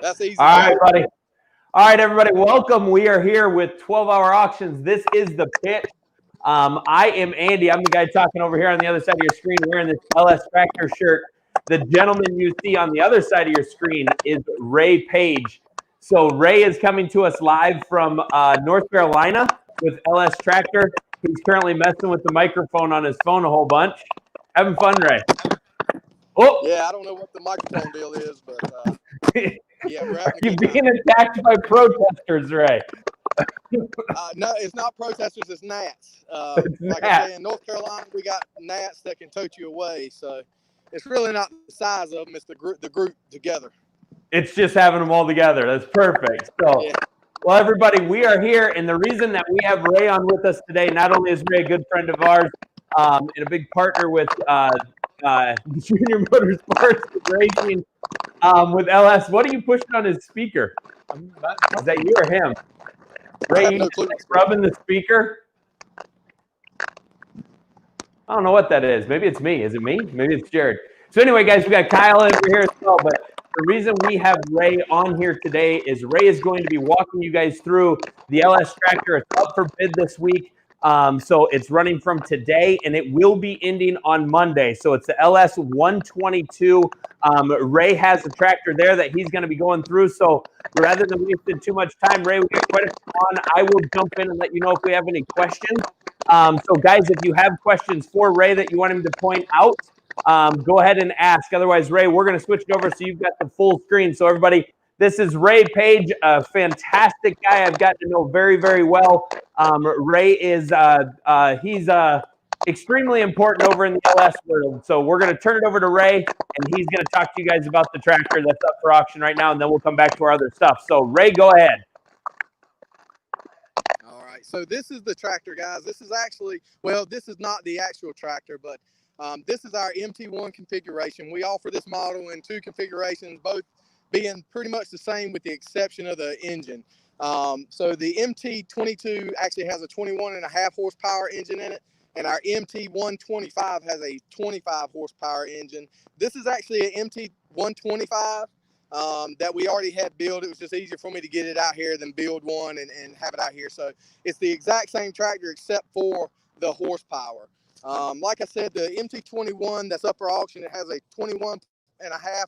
That's easy. All right, buddy. All right, everybody, welcome. We are here with 12-hour auctions. This is the pitch. I am Andy. I'm the guy talking over here on the other side of your screen wearing this LS Tractor shirt. The gentleman you see on the other side of your screen is Ray Page. So Ray is coming to us live from North Carolina with LS Tractor. He's currently messing with the microphone on his phone a whole bunch. Having fun, Ray. Oh, yeah, I don't know what the microphone deal is, but yeah, we're having a You're good time. being attacked by protesters, Ray. No, it's not protesters, it's gnats. It's like gnats. I say, in North Carolina, we got gnats that can tote you away. So it's really not the size of them; it's the group together. It's just having them all together. That's perfect. So, Yeah. well, everybody, we are here, and the reason that we have Ray on with us today, not only is Ray a good friend of ours and a big partner with Junior Motorsports Racing with LS. What are you pushing on his speaker? Is that you or him? Ray, you rubbing the speaker? I don't know what that is. Maybe it's me. Is it me? Maybe it's Jared. So anyway, guys, we got Kyle over here as well. But the reason we have Ray on here today is Ray is going to be walking you guys through the LS Tractor. It's up for bid this week. So it's running from today, and it will be ending on Monday. So it's the LS 122. Ray has a tractor there that he's going to be going through. So rather than wasting too much time, Ray, we got quite a few on. I will jump in and let you know if we have any questions. So, guys, if you have questions for Ray that you want him to point out, go ahead and ask. Otherwise, Ray, we're going to switch it over so you've got the full screen. So, everybody, this is Ray Page, a fantastic guy I've gotten to know very, very well. Ray is he's extremely important over in the LS world. So we're going to turn it over to Ray, and he's going to talk to you guys about the tractor that's up for auction right now, and then we'll come back to our other stuff. So, Ray, go ahead. All right. So this is the tractor, guys. This is actually, well, this is not the actual tractor, but this is our MT1 configuration. We offer this model in two configurations, both being pretty much the same with the exception of the engine. So the MT22 actually has a 21.5 horsepower engine in it, and our MT125 has a 25 horsepower engine. This is actually an MT125 that we already had built. It was just easier for me to get it out here than build one and have it out here. So it's the exact same tractor except for the horsepower. Like I said, the MT21 that's up for auction, it has a 21.5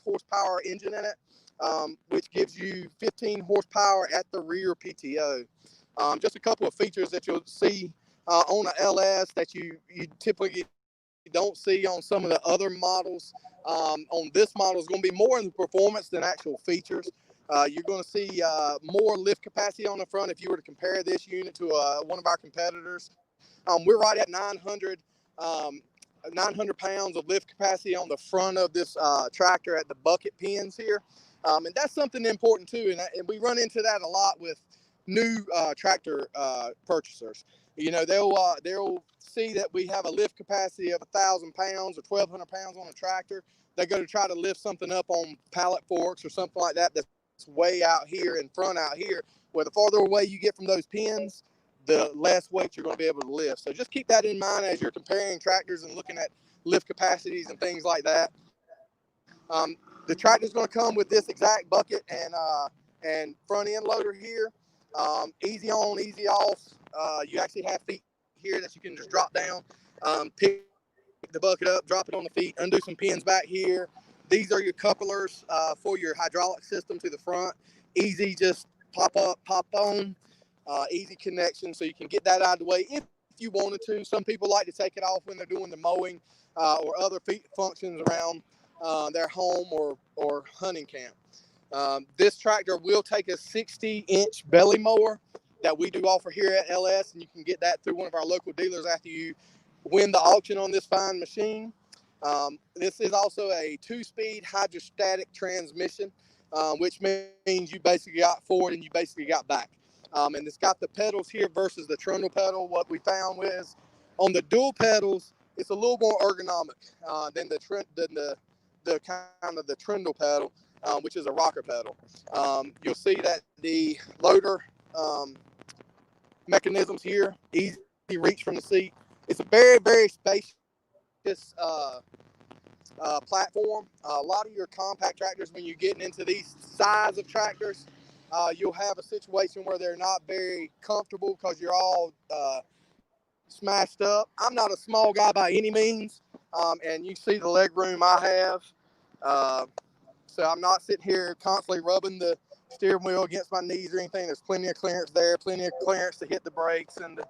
horsepower engine in it, which gives you 15 horsepower at the rear PTO. Just a couple of features that you'll see on the LS that you typically don't see on some of the other models. On this model is going to be more in the performance than actual features. You're going to see more lift capacity on the front if you were to compare this unit to one of our competitors. We're right at 900 pounds of lift capacity on the front of this tractor at the bucket pins here. And that's something important too. And we run into that a lot with new tractor purchasers. You know, they'll see that we have a lift capacity of 1,000 pounds or 1,200 pounds on a tractor. They go to try to lift something up on pallet forks or something like that that's way out here in front out here. Where the farther away you get from those pins, the less weight you're going to be able to lift. So just keep that in mind as you're comparing tractors and looking at lift capacities and things like that. The tractor is going to come with this exact bucket and front end loader here. Easy on, easy off. You actually have feet here that you can just drop down, pick the bucket up, drop it on the feet, undo some pins back here. These are your couplers for your hydraulic system to the front. Easy, just pop up, pop on. Easy connection, so you can get that out of the way if you wanted to. Some people like to take it off when they're doing the mowing or other functions around their home or hunting camp. This tractor will take a 60-inch belly mower that we do offer here at LS, and you can get that through one of our local dealers after you win the auction on this fine machine. This is also a 2-speed hydrostatic transmission, which means you basically got forward and you basically got back. And it's got the pedals here versus the trundle pedal. What we found was on the dual pedals, it's a little more ergonomic than the kind of the trundle pedal, which is a rocker pedal. You'll see that the loader mechanisms here, easy reach from the seat. It's a very, very spacious platform. A lot of your compact tractors, when you're getting into these size of tractors, you'll have a situation where they're not very comfortable because you're all smashed up. I'm not a small guy by any means, and you see the leg room I have. So I'm not sitting here constantly rubbing the steering wheel against my knees or anything. There's plenty of clearance there, plenty of clearance to hit the brakes and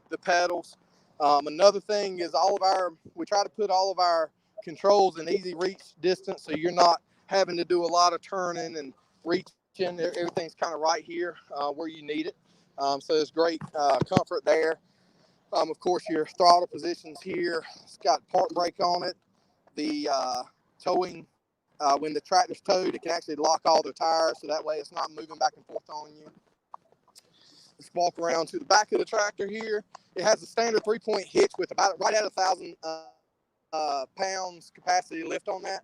the pedals. Another thing is we try to put all of our controls in easy reach distance, so you're not having to do a lot of turning and reaching. Everything's kind of right here where you need it. So there's great comfort there. Of course, your throttle position's here. It's got park brake on it. The towing, when the tractor's towed, it can actually lock all the tires, so that way it's not moving back and forth on you. Let's walk around to the back of the tractor here. It has a standard 3-point hitch with about right at 1,000 pounds capacity lift on that.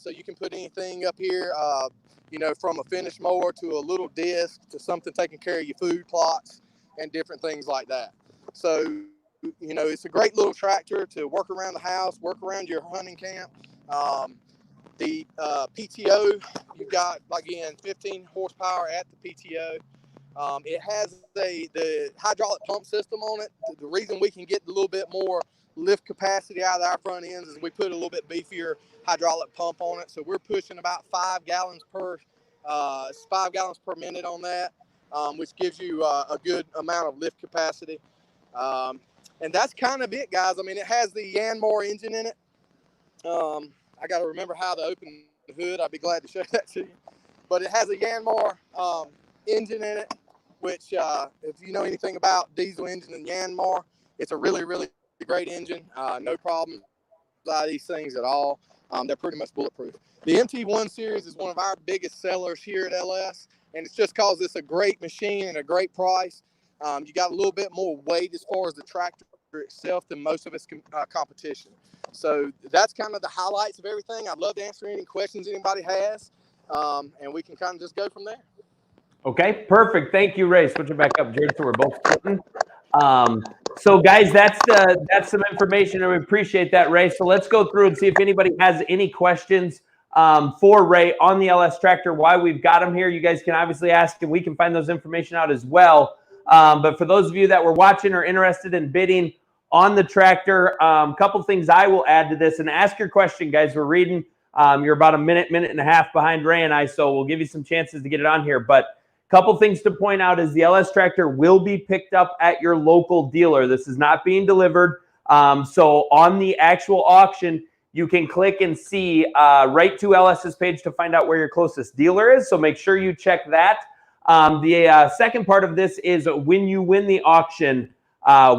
So you can put anything up here, from a finish mower to a little disc to something taking care of your food plots and different things like that. So, it's a great little tractor to work around the house, work around your hunting camp. The PTO, you've got, again, 15 horsepower at the PTO. It has the hydraulic pump system on it. The reason we can get a little bit more lift capacity out of our front ends is we put a little bit beefier hydraulic pump on it. So we're pushing about 5 gallons per minute on that, which gives you a good amount of lift capacity. And that's kind of it, guys. I mean, it has the Yanmar engine in it. I got to remember how to open the hood. I'd be glad to show that to you. But it has a Yanmar engine in it, which if you know anything about diesel engine and Yanmar, it's a really, really great engine. No problem with these things at all. They're pretty much bulletproof. The MT1 series is one of our biggest sellers here at LS, and it's just because it's a great machine and a great price. You got a little bit more weight as far as the tractor itself than most of its competition. So that's kind of the highlights of everything. I'd love to answer any questions anybody has, and we can kind of just go from there. Okay, perfect. Thank you, Ray. Switch it back up, Jared, so we're both sitting. So, guys, that's some information, and we appreciate that, Ray. So let's go through and see if anybody has any questions for Ray on the LS tractor, why we've got him here. You guys can obviously ask, and we can find those information out as well. But for those of you that were watching or interested in bidding on the tractor, a couple things I will add to this. And ask your question, guys. We're reading. You're about a minute and a half behind Ray and I, so we'll give you some chances to get it on here. But a couple things to point out is the LS tractor will be picked up at your local dealer. This is not being delivered. So on the actual auction, you can click and see right to LS's page to find out where your closest dealer is. So make sure you check that. The second part of this is when you win the auction,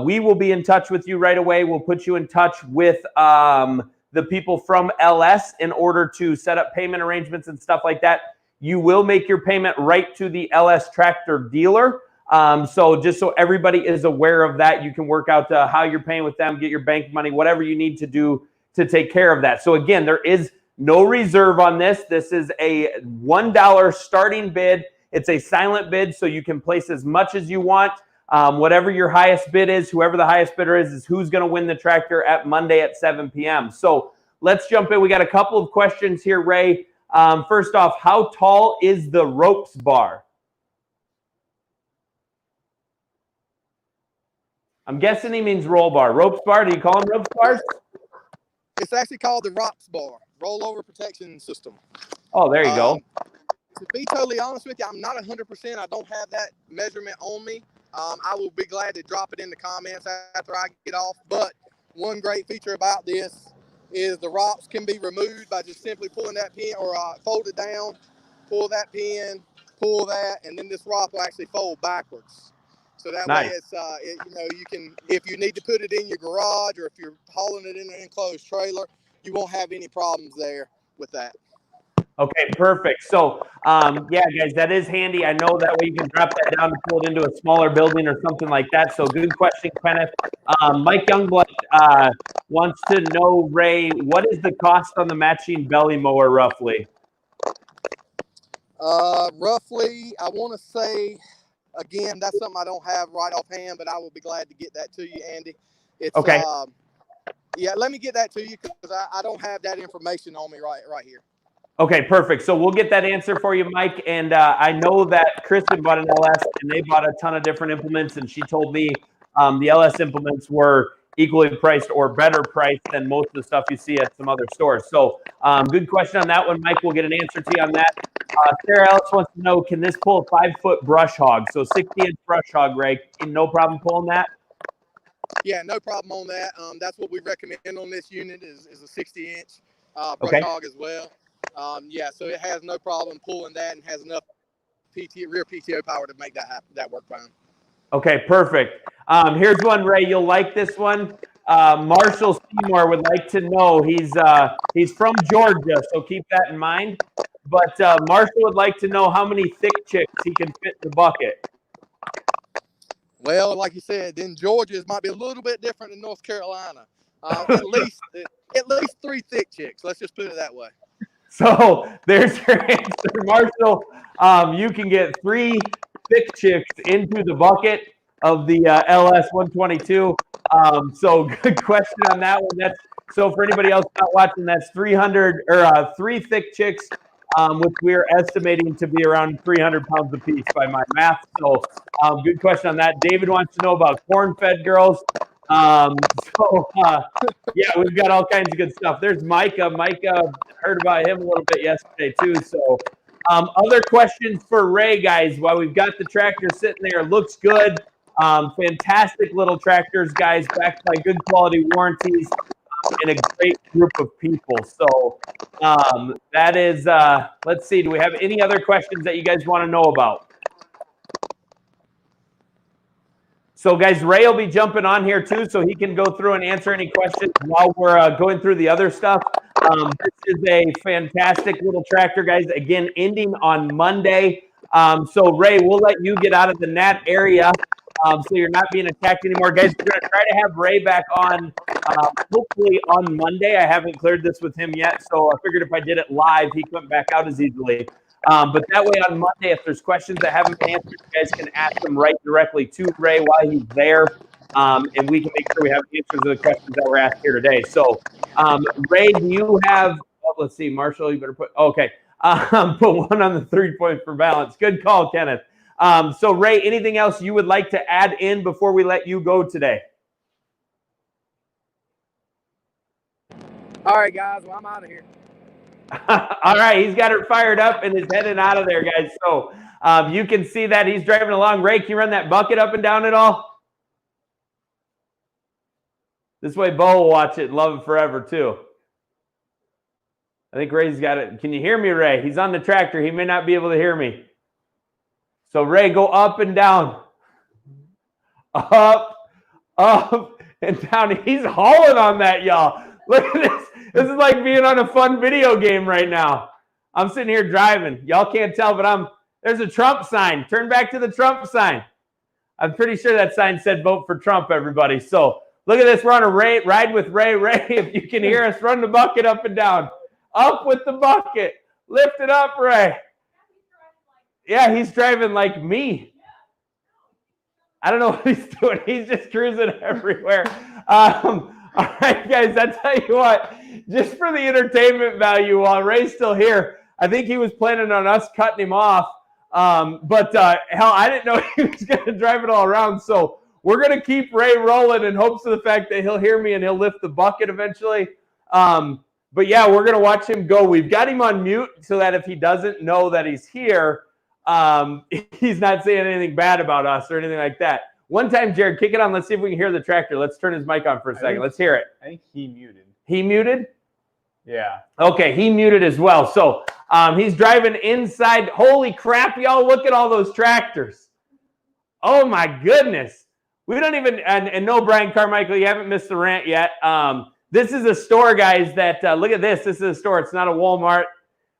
we will be in touch with you right away. We'll put you in touch with the people from LS in order to set up payment arrangements and stuff like that. You will make your payment right to the LS tractor dealer. So just so everybody is aware of that, you can work out how you're paying with them, get your bank money, whatever you need to do to take care of that. So again, there is no reserve on this. This is a $1 starting bid. It's a silent bid, so you can place as much as you want. Whatever your highest bid is, whoever the highest bidder is who's going to win the tractor at Monday at 7 p.m. So let's jump in. We got a couple of questions here, Ray. First off, how tall is the ropes bar? I'm guessing he means roll bar. Ropes bar, do you call them ropes bars? It's actually called the ROPS bar, rollover protection system. Oh, there you go. To be totally honest with you, I'm not 100%. I don't have that measurement on me. I will be glad to drop it in the comments after I get off. But one great feature about this is the ROPS can be removed by just simply pulling that pin or fold it down, pull that pin, pull that, and then this ROP will actually fold backwards. So that way it's, you can, if you need to put it in your garage or if you're hauling it in an enclosed trailer, you won't have any problems there with that. Okay, perfect. So, yeah, guys, that is handy. I know that way you can drop that down and pull it into a smaller building or something like that. So good question, Kenneth. Mike Youngblood wants to know, Ray, what is the cost on the matching belly mower roughly? Roughly, I want to say, again, that's something I don't have right offhand, but I will be glad to get that to you, Andy. It's, okay. Yeah, let me get that to you because I don't have that information on me right here. Okay, perfect. So we'll get that answer for you, Mike. And I know that Kristen bought an LS, and they bought a ton of different implements, and she told me the LS implements were equally priced or better priced than most of the stuff you see at some other stores. So good question on that one, Mike. We'll get an answer to you on that. Sarah Ellis wants to know, can this pull a 5-foot brush hog? So 60-inch brush hog, Ray. No problem pulling that? Yeah, no problem on that. That's what we recommend on this unit is a 60-inch brush hog as well. Yeah, so it has no problem pulling that and has enough rear PTO power to make that work fine. Okay, perfect. Here's one, Ray. You'll like this one. Marshall Seymour would like to know. He's from Georgia, so keep that in mind. But Marshall would like to know how many thick chicks he can fit in the bucket. Well, like you said, in Georgia, it might be a little bit different than North Carolina. At least 3 thick chicks. Let's just put it that way. So there's your answer, Marshall. You can get 3 thick chicks into the bucket of the LS 122. So good question on that one. So for anybody else not watching, that's 300 or 3 thick chicks, which we're estimating to be around 300 pounds apiece by my math. So good question on that. David wants to know about corn-fed girls. Yeah, we've got all kinds of good stuff. There's Micah. Micah, heard about him a little bit yesterday too. So other questions for Ray, guys, while we've got the tractor sitting there, looks good. Fantastic little tractors, guys, backed by good quality warranties and a great group of people. So that is, let's see, do we have any other questions that you guys want to know about? So, guys, Ray will be jumping on here, too, so he can go through and answer any questions while we're going through the other stuff. This is a fantastic little tractor, guys. Again, ending on Monday. So, Ray, we'll let you get out of the gnat area so you're not being attacked anymore. Guys, we're going to try to have Ray back on hopefully on Monday. I haven't cleared this with him yet, so I figured if I did it live, he couldn't back out as easily. But that way on Monday, if there's questions that haven't been answered, you guys can ask them right directly to Ray while he's there. And we can make sure we have answers to the questions that were asked here today. So, Ray, do you have, let's see, Marshall, you better put, okay. Put 1 on the 3-point for balance. Good call, Kenneth. So, Ray, anything else you would like to add in before we let you go today? All right, guys. Well, I'm out of here. All right, he's got her fired up and is heading out of there, guys. So you can see that he's driving along. Ray, can you run that bucket up and down at all? This way Bo will watch it and love it forever, too. I think Ray's got it. Can you hear me, Ray? He's on the tractor. He may not be able to hear me. So, Ray, go up and down. Up, and down. He's hauling on that, y'all. Look at this. This is like being on a fun video game right now. I'm sitting here driving. Y'all can't tell, but there's a Trump sign. Turn back to the Trump sign. I'm pretty sure that sign said vote for Trump, everybody. So look at this. We're on a ride with Ray. Ray, if you can hear us, run the bucket up and down. Up with the bucket. Lift it up, Ray. Yeah, he's driving like me. I don't know what he's doing. He's just cruising everywhere. All right, guys, I tell you what, just for the entertainment value, while Ray's still here, I think he was planning on us cutting him off. But hell, I didn't know he was going to drive it all around. So we're going to keep Ray rolling in hopes of the fact that he'll hear me and he'll lift the bucket eventually. But yeah, we're going to watch him go. We've got him on mute so that if he doesn't know that he's here, he's not saying anything bad about us or anything like that. One time, Jared, kick it on. Let's see if we can hear the tractor. Let's turn his mic on for a second. Let's hear it. I think he muted. He muted? Yeah. Okay, he muted as well. So he's driving inside. Holy crap, y'all. Look at all those tractors. Oh, my goodness. We don't even, and no, Brian Carmichael, you haven't missed the rant yet. This is a store, guys, that, look at this. This is a store. It's not a Walmart.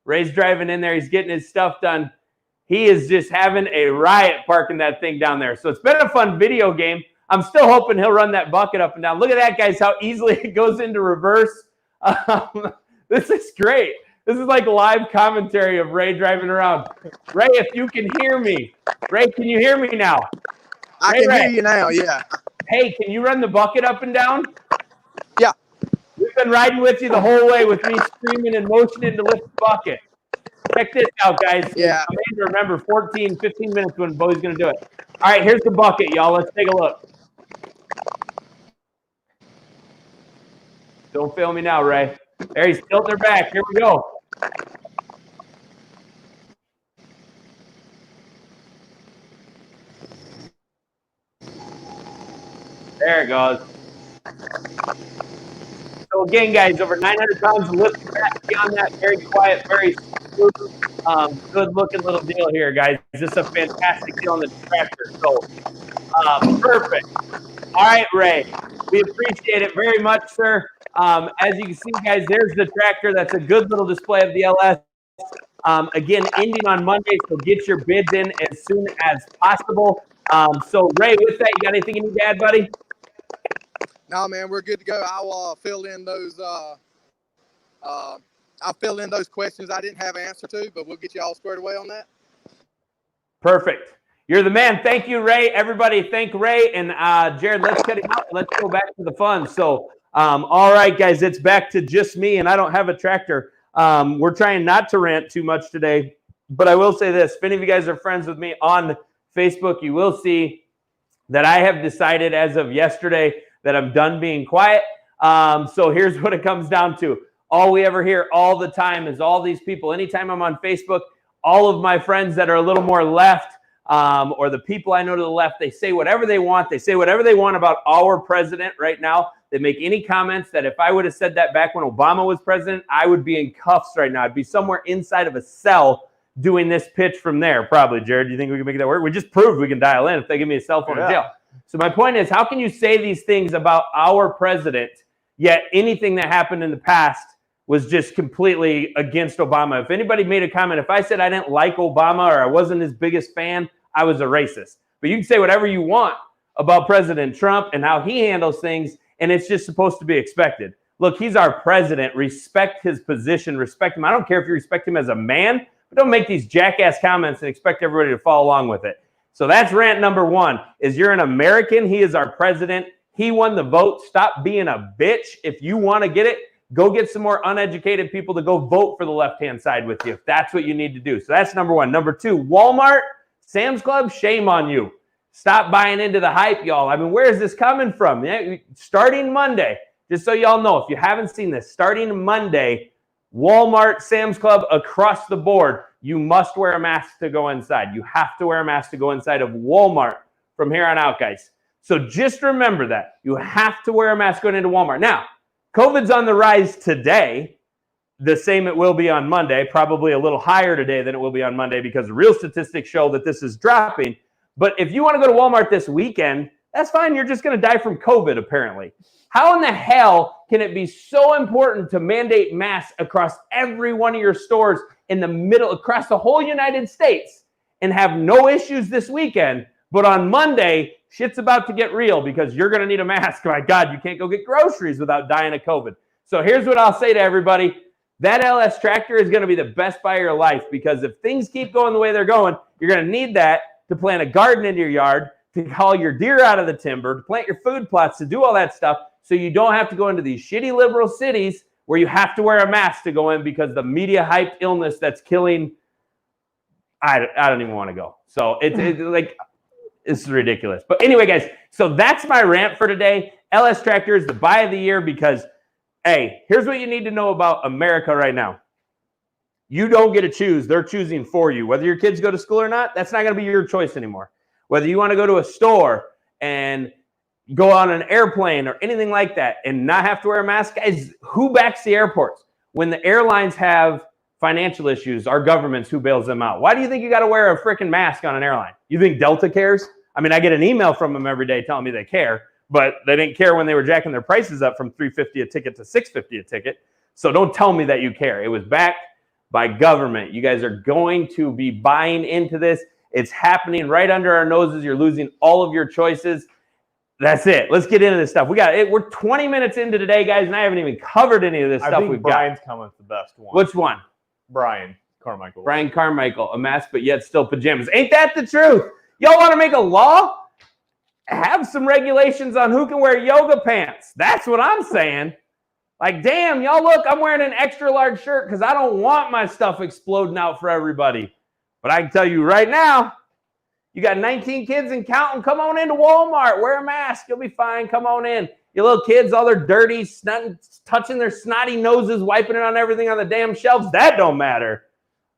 Ray's driving in there. He's getting his stuff done. He is just having a riot parking that thing down there. So it's been a fun video game. I'm still hoping he'll run that bucket up and down. Look at that, guys, how easily it goes into reverse. This is great. This is like live commentary of Ray driving around. Ray, if you can hear me. Ray, can you hear me now? I can hear you now, yeah. Hey, can you run the bucket up and down? Yeah. been riding with you the whole way with me screaming and motioning to lift the bucket. Check this out, guys. Yeah. Remember, 15 minutes when Bo's going to do it. All right, here's the bucket, y'all. Let's take a look. Don't fail me now, Ray. There, he's tilting her back. Here we go. There it goes. So again, guys, over 900 pounds of lift back beyond that. Very quiet, very smooth, good-looking little deal here, guys. This is a fantastic deal on the tractor. So perfect. All right, Ray. We appreciate it very much, sir. As you can see, guys, there's the tractor. That's a good little display of the LS. Again, ending on Monday, so get your bids in as soon as possible. So, Ray, with that, you got anything you need to add, buddy? No, man, we're good to go. I'll fill in those. I'll fill in those questions I didn't have an answer to, but we'll get you all squared away on that. Perfect. You're the man. Thank you, Ray. Everybody, thank Ray and Jared. Let's cut him out. Let's go back to the fun. So, all right, guys, it's back to just me, and I don't have a tractor. We're trying not to rant too much today, but I will say this: if any of you guys are friends with me on Facebook, you will see that I have decided as of yesterday that I'm done being quiet. So here's what it comes down to. All we ever hear all the time is all these people. Anytime I'm on Facebook, all of my friends that are a little more left, or the people I know to the left, they say whatever they want. They say whatever they want about our president right now. They make any comments that if I would have said that back when Obama was president, I would be in cuffs right now. I'd be somewhere inside of a cell doing this pitch from there. Probably, Jared. Do you think we can make that work? We just proved we can dial in if they give me a cell phone in jail. So my point is, how can you say these things about our president, yet anything that happened in the past was just completely against Obama? If anybody made a comment, if I said I didn't like Obama or I wasn't his biggest fan, I was a racist. But you can say whatever you want about President Trump and how he handles things, and it's just supposed to be expected. Look, he's our president. Respect his position. Respect him. I don't care if you respect him as a man, but don't make these jackass comments and expect everybody to follow along with it. So that's rant number one, is you're an American. He is our president. He won the vote. Stop being a bitch. If you want to get it, go get some more uneducated people to go vote for the left-hand side with you, if that's what you need to do. So that's number one. Number two, Walmart, Sam's Club, shame on you. Stop buying into the hype, y'all. I mean, where is this coming from? Starting Monday, just so y'all know, if you haven't seen this, starting Monday, Walmart, Sam's Club, across the board, you must wear a mask to go inside. You have to wear a mask to go inside of Walmart from here on out, guys. So just remember that. You have to wear a mask going into Walmart. Now, COVID's on the rise today. The same it will be on Monday, probably a little higher today than it will be on Monday because the real statistics show that this is dropping. But if you want to go to Walmart this weekend, that's fine. You're just going to die from COVID, apparently. How in the hell can it be so important to mandate masks across every one of your stores in the middle, across the whole United States, and have no issues this weekend? But on Monday, shit's about to get real because you're going to need a mask. My God, you can't go get groceries without dying of COVID. So here's what I'll say to everybody. That LS tractor is going to be the best buy of your life, because if things keep going the way they're going, you're going to need that to plant a garden into your yard, to haul your deer out of the timber, to plant your food plots, to do all that stuff, so you don't have to go into these shitty liberal cities where you have to wear a mask to go in because the media hyped illness that's killing. I don't even want to go. So it's ridiculous. But anyway, guys, so that's my rant for today. LS Tractor is the buy of the year because, hey, here's what you need to know about America right now. You don't get to choose. They're choosing for you. Whether your kids go to school or not, that's not going to be your choice anymore. Whether you want to go to a store and go on an airplane or anything like that and not have to wear a mask, guys, who backs the airports? When the airlines have financial issues, our government's who bails them out. Why do you think you got to wear a freaking mask on an airline? You think Delta cares? I mean, I get an email from them every day telling me they care, but they didn't care when they were jacking their prices up from $350 a ticket to $650 a ticket. So don't tell me that you care. It was backed by government. You guys are going to be buying into this. It's happening right under our noses. You're losing all of your choices. That's it. Let's get into this stuff. We got it. We're 20 minutes into today, guys, and I haven't even covered any of this stuff we've got. Brian's coming with the best one. Which one? Brian Carmichael. Brian Carmichael, a mask, but yet still pajamas. Ain't that the truth? Y'all want to make a law? Have some regulations on who can wear yoga pants. That's what I'm saying. Like, damn, y'all look, I'm wearing an extra large shirt because I don't want my stuff exploding out for everybody. But I can tell you right now, you got 19 kids and counting. Come on into Walmart. Wear a mask. You'll be fine. Come on in. Your little kids, all their dirty, touching their snotty noses, wiping it on everything on the damn shelves. That don't matter.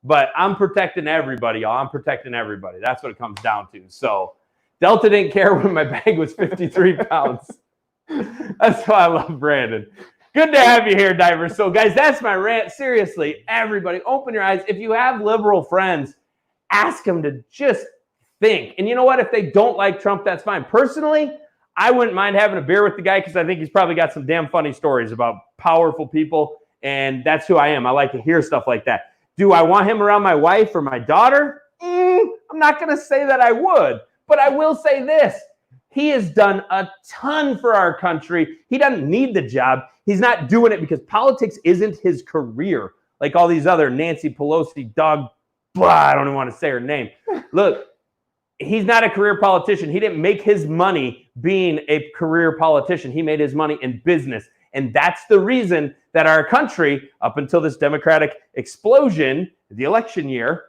But I'm protecting everybody, y'all. I'm protecting everybody. That's what it comes down to. So Delta didn't care when my bag was 53 pounds. That's why I love Brandon. Good to have you here, Divers. So, guys, that's my rant. Seriously, everybody, open your eyes. If you have liberal friends, ask them to just think. And you know what? If they don't like Trump, that's fine. Personally, I wouldn't mind having a beer with the guy because I think he's probably got some damn funny stories about powerful people, and that's who I am. I like to hear stuff like that. Do I want him around my wife or my daughter? I'm not going to say that I would, but I will say this. He has done a ton for our country. He doesn't need the job. He's not doing it because politics isn't his career like all these other Nancy Pelosi I don't even want to say her name. Look, he's not a career politician. He didn't make his money being a career politician. He made his money in business. And that's the reason that our country, up until this Democratic explosion, the election year,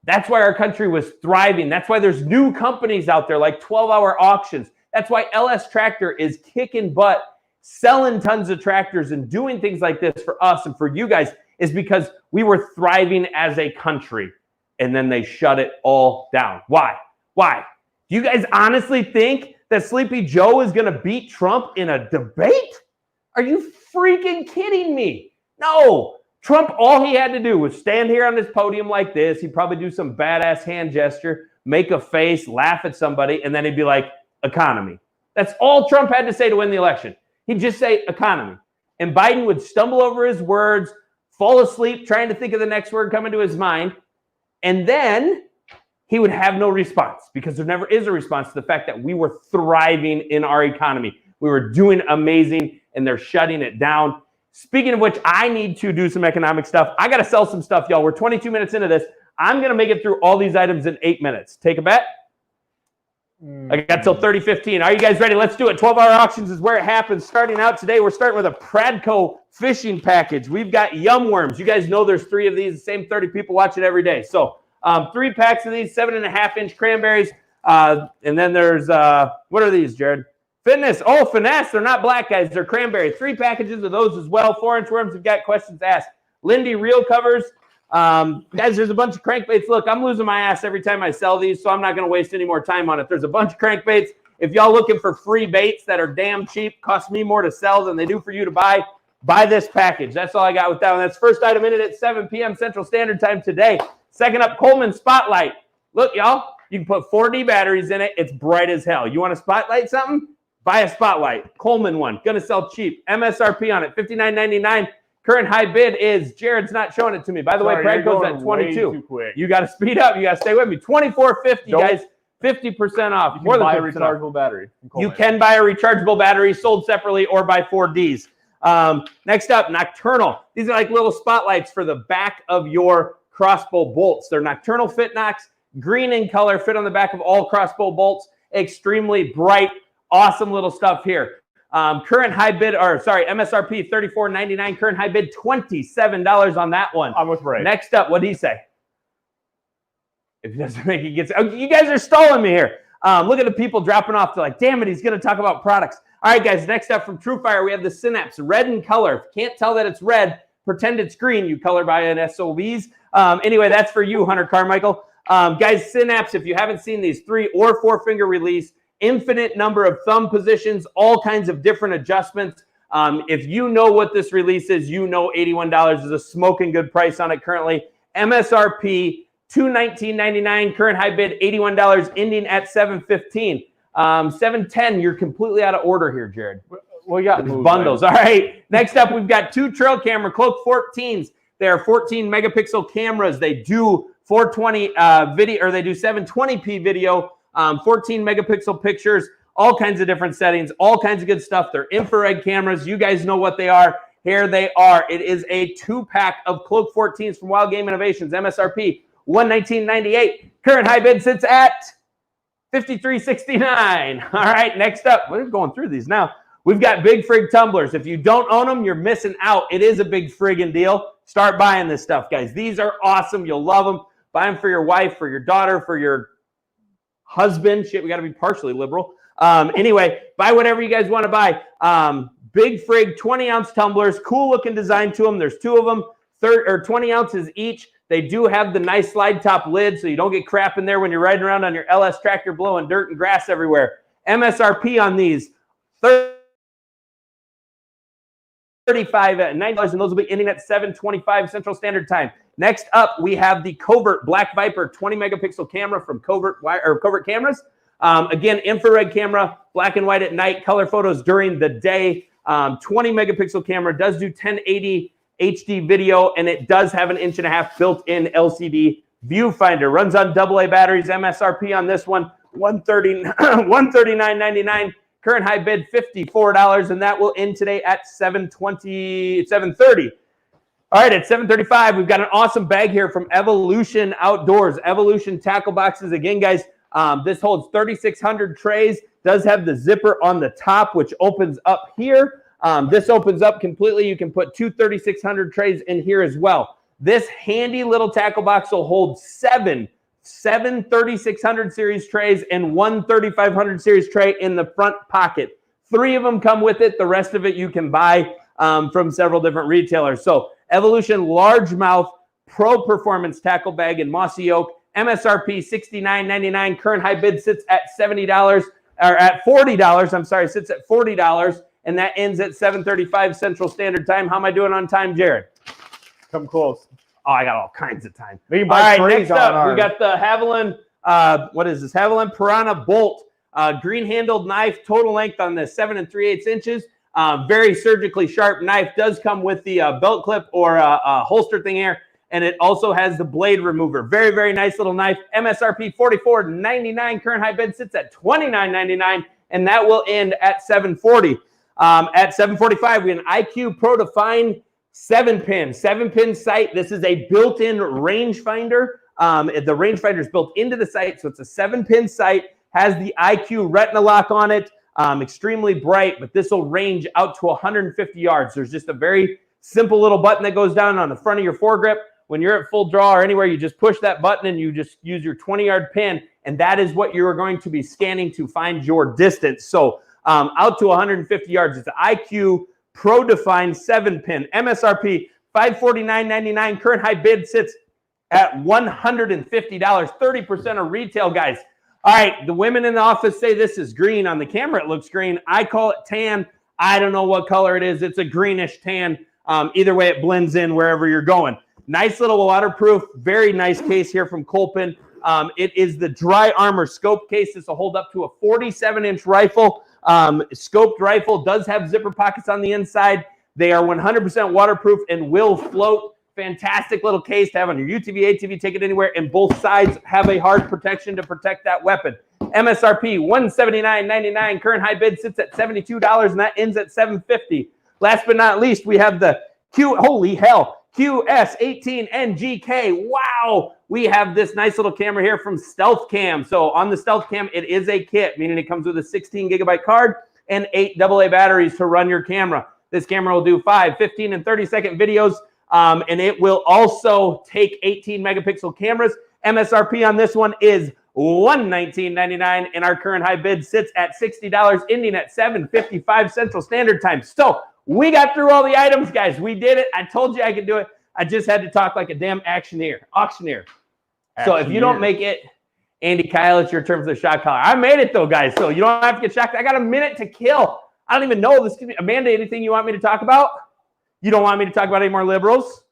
that's why our country was thriving. That's why there's new companies out there like 12-hour auctions. That's why LS Tractor is kicking butt, selling tons of tractors and doing things like this for us and for you guys, is because we were thriving as a country. And then they shut it all down. Why? Why? Do you guys honestly think that Sleepy Joe is going to beat Trump in a debate? Are you freaking kidding me? No. Trump, all he had to do was stand here on this podium like this. He'd probably do some badass hand gesture, make a face, laugh at somebody, and then he'd be like, economy. That's all Trump had to say to win the election. He'd just say economy. And Biden would stumble over his words, fall asleep trying to think of the next word coming to his mind, and then he would have no response because there never is a response to the fact that we were thriving in our economy. We were doing amazing, and they're shutting it down. Speaking of which, I need to do some economic stuff. I got to sell some stuff, y'all. We're 22 minutes into this. I'm going to make it through all these items in 8 minutes. Take a bet? I got till 30:15. Are you guys ready? Let's do it. 12-hour auctions is where it happens. Starting out today, we're starting with a Pradco fishing package. We've got yum worms. You guys know there's 3 of these. The same 30 people watch it every day. So 3 packs of these, 7.5-inch cranberries. And then there's, what are these, Jared? Fitness. Oh, Finesse. They're not black, guys. They're cranberry. 3 packages of those as well. 4-inch worms. We've got questions asked. Lindy reel covers. Guys, there's a bunch of crankbaits. Look, I'm losing my ass every time I sell these, so I'm not going to waste any more time on it. There's a bunch of crankbaits. If y'all looking for free baits that are damn cheap, cost me more to sell than they do for you to buy this package. That's all I got with that one. That's first item in it at 7 p.m. Central Standard Time today. Second up, Coleman Spotlight. Look, y'all, you can put 4D batteries in it. It's bright as hell. You want to spotlight something? Buy a Spotlight. Coleman one. Going to sell cheap. MSRP on it, $59.99. Current high bid is, Jared's not showing it to me. By the way, Pradco's at 22. You got to speed up. You got to stay with me. $24.50, guys. 50% off. You can buy a rechargeable battery. You can buy a rechargeable battery sold separately or buy 4Ds. Next up, Nocturnal. These are like little spotlights for the back of your crossbow bolts. They're Nocturnal FitNox, green in color, fit on the back of all crossbow bolts. Extremely bright, awesome little stuff here. Current high bid, MSRP $34.99. Current high bid $27 on that one. I'm with Ray. Next up, what did he say? If it doesn't make it gets, you guys are stalling me here. Look at the people dropping off. They're like, damn it, he's going to talk about products. All right, guys, next up from TrueFire, we have the Synapse, red in color. If you can't tell that it's red, pretend it's green, you color by an SOBs. Anyway, that's for you, Hunter Carmichael. Guys, Synapse, if you haven't seen these 3 or 4 finger release, infinite number of thumb positions, all kinds of different adjustments. If you know what this release is, you know $81 is a smoking good price on it currently. MSRP $219.99. Current high bid $81, ending at $715. $710. You're completely out of order here, Jared. Well, yeah, bundles. All right. Next up, we've got 2 trail camera Cloak 14s. They are 14 megapixel cameras. They do 420 video, or they do 720p video. 14 megapixel pictures, all kinds of different settings, all kinds of good stuff. They're infrared cameras. You guys know what they are. Here they are. It is a 2-pack of Cloak 14s from Wild Game Innovations. MSRP $119.98. Current high bid sits at $53.69. All right, next up, we're going through these now. We've got Big Frig tumblers. If you don't own them, you're missing out. It is a big friggin' deal. Start buying this stuff, guys. These are awesome. You'll love them. Buy them for your wife, for your daughter, for your husband. Shit, we got to be partially liberal. Anyway, buy whatever you guys want to buy. Big Frig 20-ounce tumblers. Cool looking design to them. There's 2 of them, 20 ounces each. They do have the nice slide top lid so you don't get crap in there when you're riding around on your LS tractor blowing dirt and grass everywhere. MSRP on these, $35 at $9, and those will be ending at 7:25 Central Standard Time. Next up, we have the Covert Black Viper 20 megapixel camera from Covert Cameras. Again, infrared camera, black and white at night, color photos during the day. 20 megapixel camera, does do 1080 HD video, and it does have an 1.5 inch built-in LCD viewfinder. Runs on AA batteries. MSRP on this one, $139.99. Current high bid, $54, and that will end today at 7:30. All right, at 7:35, we've got an awesome bag here from Evolution Outdoors. Evolution tackle boxes. Again, guys, this holds 3,600 trays. Does have the zipper on the top, which opens up here. This opens up completely. You can put 2 3,600 trays in here as well. This handy little tackle box will hold seven 3,600 series trays and 1 3,500 series tray in the front pocket. 3 of them come with it. The rest of it you can buy from several different retailers. So Evolution largemouth pro performance tackle bag in mossy oak. MSRP $69.99. Current high bid sits at $70 or at $40. I'm sorry, sits at $40. And that ends at 7:35 Central Standard Time. How am I doing on time, Jared? Come close. Oh, I got all kinds of time. We can All buy right, next up, on we got the Havilland, what is this? Havilland Piranha Bolt. Green-handled knife, total length on this, 7 3/8 inches. Very surgically sharp knife. Does come with the belt clip or holster thing here. And it also has the blade remover. Very, very nice little knife. MSRP $44.99. Current high bid sits at $29.99. And that will end at 7:40. At 7:45, we have an IQ Pro Define 7-pin sight. This is a built-in rangefinder. The rangefinder is built into the sight, so it's a 7-pin sight. Has the IQ Retina lock on it. Extremely bright, but this will range out to 150 yards. There's just a very simple little button that goes down on the front of your foregrip. When you're at full draw or anywhere, you just push that button and you just use your 20-yard pin, and that is what you're going to be scanning to find your distance. So out to 150 yards. It's an IQ Pro Define 7-pin. MSRP $549.99. Current high bid sits at $150. 30% of retail, guys. All right, the women in the office say this is green. On the camera, it looks green. I call it tan. I don't know what color it is. It's a greenish tan. Either way, it blends in wherever you're going. Nice little waterproof, very nice case here from Kolpin. It is the Dry Armor scope case. This will hold up to a 47-inch rifle. Scoped rifle, does have zipper pockets on the inside. They are 100% waterproof and will float. Fantastic little case to have on your UTV, ATV, take it anywhere, and both sides have a hard protection to protect that weapon. MSRP $179.99. Current high bid sits at $72, and that ends at $750. Last but not least, we have the QS18NGK. Wow! We have this nice little camera here from Stealth Cam. So on the Stealth Cam, it is a kit, meaning it comes with a 16 gigabyte card and 8 AA batteries to run your camera. This camera will do 5, 15, and 30-second videos, and it will also take 18 megapixel cameras. MSRP on this one is $119.99, and our current high bid sits at $60, ending at 7:55 Central Standard Time. So we got through all the items, guys. We did it. I told you I could do it. I just had to talk like a damn auctioneer. So if you don't make it, Andy Kyle, it's your turn for the shot collar. I made it, though, guys, so you don't have to get shocked. I got a minute to kill. I don't even know this. Amanda, anything you want me to talk about? You don't want me to talk about any more liberals?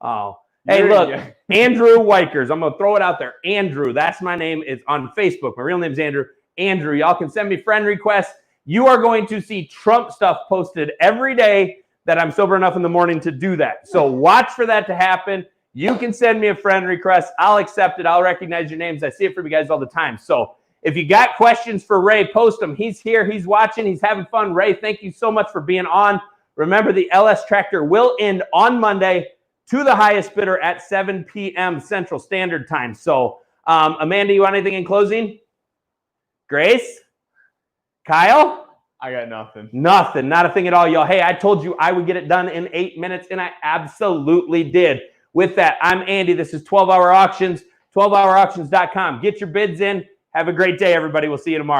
Oh. Hey, look, Andrew Wykers. I'm going to throw it out there. Andrew, that's my name. It's on Facebook. My real name's Andrew. Andrew, y'all can send me friend requests. You are going to see Trump stuff posted every day that I'm sober enough in the morning to do that. So watch for that to happen. You can send me a friend request. I'll accept it. I'll recognize your names. I see it from you guys all the time. So if you got questions for Ray, post them. He's here. He's watching. He's having fun. Ray, thank you so much for being on. Remember, the LS Tractor will end on Monday to the highest bidder at 7 p.m. Central Standard Time. So, Amanda, you want anything in closing? Grace? Kyle? I got nothing. Nothing, not a thing at all, y'all. Hey, I told you I would get it done in 8 minutes, and I absolutely did. With that, I'm Andy. This is 12 Hour Auctions, 12hourauctions.com. Get your bids in. Have a great day, everybody. We'll see you tomorrow.